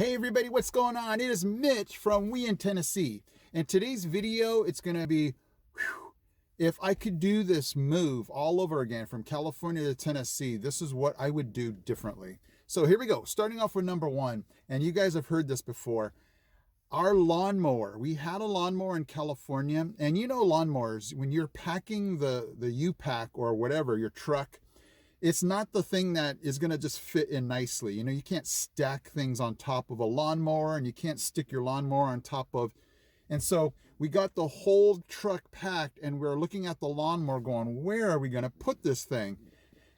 Hey everybody, what's going on? It is Mitch from We in Tennessee. In today's video, it's going to be, if I could do this move all over again from California to Tennessee, this is what I would do differently. So here we go. Starting off with number one, and you guys have heard this before. Our lawnmower. We had a lawnmower in California, and you know lawnmowers, when you're packing the U-Pack or whatever, your truck, it's not the thing that is going to just fit in nicely. You know, you can't stack things on top of a lawnmower, and you can't stick your lawnmower on top of. And so we got the whole truck packed, and we're looking at the lawnmower going, where are we going to put this thing?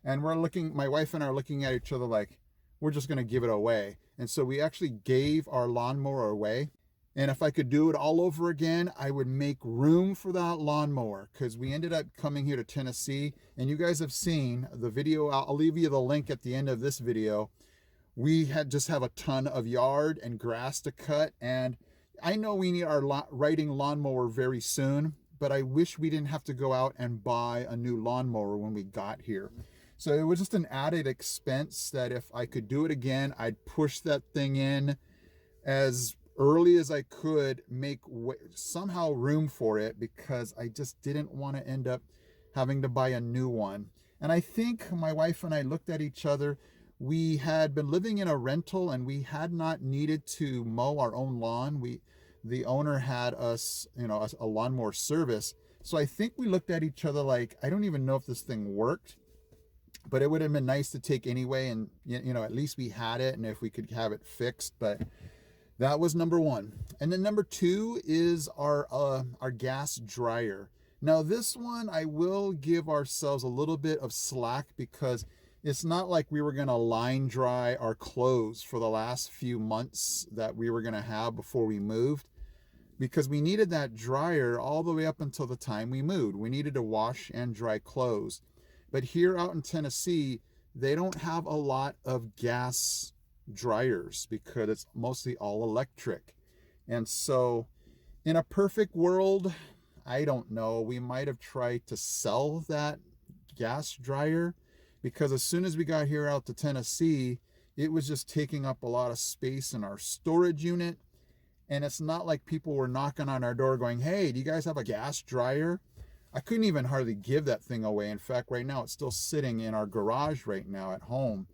And we're looking, my wife and I are looking at each other like, we're just going to give it away. And so we actually gave our lawnmower away. And if I could do it all over again, I would make room for that lawnmower, because we ended up coming here to Tennessee, and you guys have seen the video. I'll leave you the link at the end of this video. We just have a ton of yard and grass to cut, and I know we need our riding lawnmower very soon, but I wish we didn't have to go out and buy a new lawnmower when we got here. So it was just an added expense that if I could do it again, I'd push that thing in as early as I could, make somehow room for it, because I just didn't want to end up having to buy a new one. And I think my wife and I looked at each other. We had been living in a rental, and we had not needed to mow our own lawn. The owner had us, a lawnmower service. So I think we looked at each other like, I don't even know if this thing worked, but it would have been nice to take anyway. And, at least we had it, and if we could have it fixed. But that was number one. And then number two is our gas dryer. Now this one, I will give ourselves a little bit of slack, because it's not like we were going to line dry our clothes for the last few months that we were going to have before we moved, because we needed that dryer all the way up until the time we moved. We needed to wash and dry clothes. But here out in Tennessee, they don't have a lot of gas dryers, because it's mostly all electric. And so in a perfect world, I don't know, we might have tried to sell that gas dryer, because as soon as we got here out to Tennessee, it was just taking up a lot of space in our storage unit. And it's not like people were knocking on our door going, hey, do you guys have a gas dryer? I couldn't even hardly give that thing away. In fact, right now it's still sitting in our garage right now at home.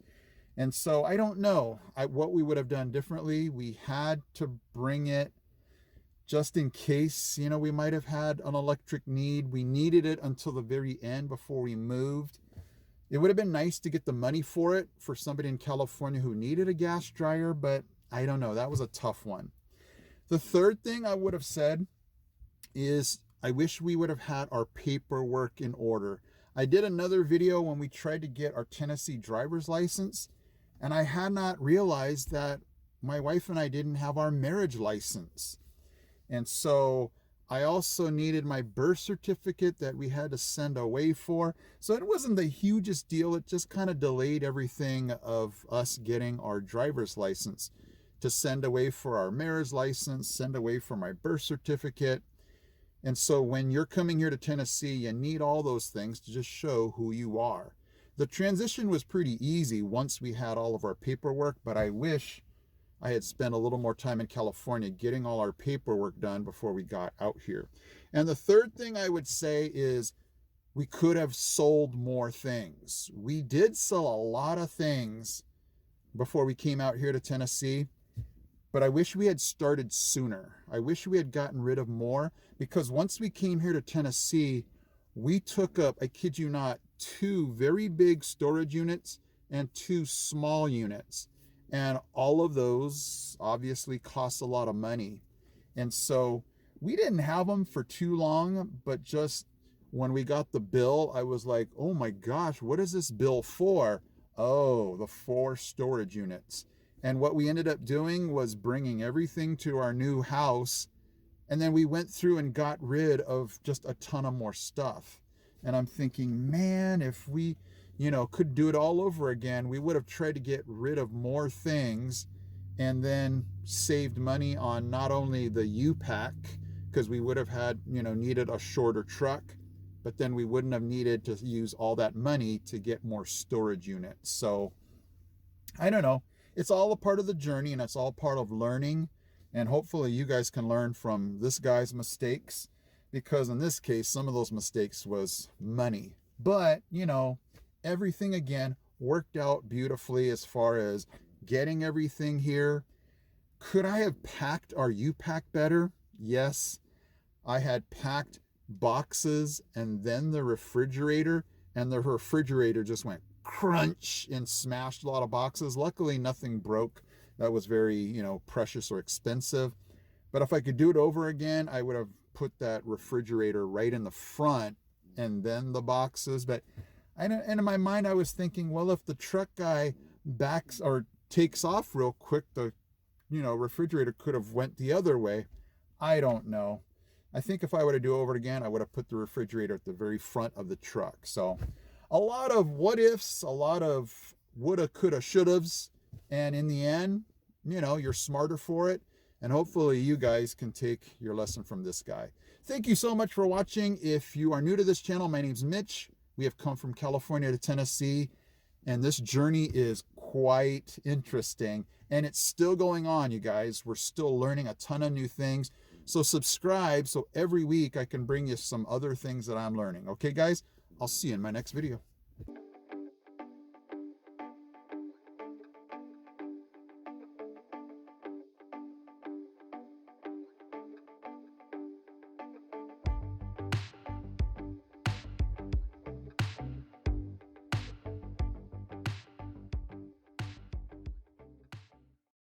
And so I don't know what we would have done differently. We had to bring it just in case, we might have had an electric need. We needed it until the very end before we moved. It would have been nice to get the money for it for somebody in California who needed a gas dryer, but I don't know. That was a tough one. The third thing I would have said is I wish we would have had our paperwork in order. I did another video when we tried to get our Tennessee driver's license, and I had not realized that my wife and I didn't have our marriage license. And so I also needed my birth certificate that we had to send away for. So it wasn't the hugest deal. It just kind of delayed everything of us getting our driver's license to send away for our marriage license, send away for my birth certificate. And so when you're coming here to Tennessee, you need all those things to just show who you are. The transition was pretty easy once we had all of our paperwork, but I wish I had spent a little more time in California getting all our paperwork done before we got out here. And the third thing I would say is we could have sold more things. We did sell a lot of things before we came out here to Tennessee, but I wish we had started sooner. I wish we had gotten rid of more, because once we came here to Tennessee, we took up, I kid you not, 2 very big storage units and 2 small units. And all of those obviously cost a lot of money. And so we didn't have them for too long, but just when we got the bill, I was like, oh my gosh, what is this bill for? Oh, the 4 storage units. And what we ended up doing was bringing everything to our new house. And then we went through and got rid of just a ton of more stuff. And I'm thinking, man, if we, could do it all over again, we would have tried to get rid of more things and then saved money on not only the U-Pack, because we would have had, needed a shorter truck, but then we wouldn't have needed to use all that money to get more storage units. So I don't know. it's all a part of the journey, and it's all part of learning. And hopefully you guys can learn from this guy's mistakes, because in this case, some of those mistakes was money. But, you know, everything again worked out beautifully as far as getting everything here. Could I have packed our U-Pack better? Yes. I had packed boxes and then the refrigerator, and the refrigerator just went crunch and smashed a lot of boxes. Luckily, nothing broke that was very, you know, precious or expensive. But if I could do it over again, I would have put that refrigerator right in the front and then the boxes. But and in my mind, I was thinking, well, if the truck guy backs or takes off real quick, the, you know, refrigerator could have went the other way. I don't know. I think if I were to do it over again, I would have put the refrigerator at the very front of the truck. So a lot of what ifs, a lot of woulda, coulda, shouldas. And in the end, you know, you're smarter for it. And hopefully you guys can take your lesson from this guy. Thank you so much for watching. If you are new to this channel, my name's Mitch. We have come from California to Tennessee, and this journey is quite interesting, and it's still going on, you guys. We're still learning a ton of new things. So subscribe so every week I can bring you some other things that I'm learning. Okay, guys? I'll see you in my next video.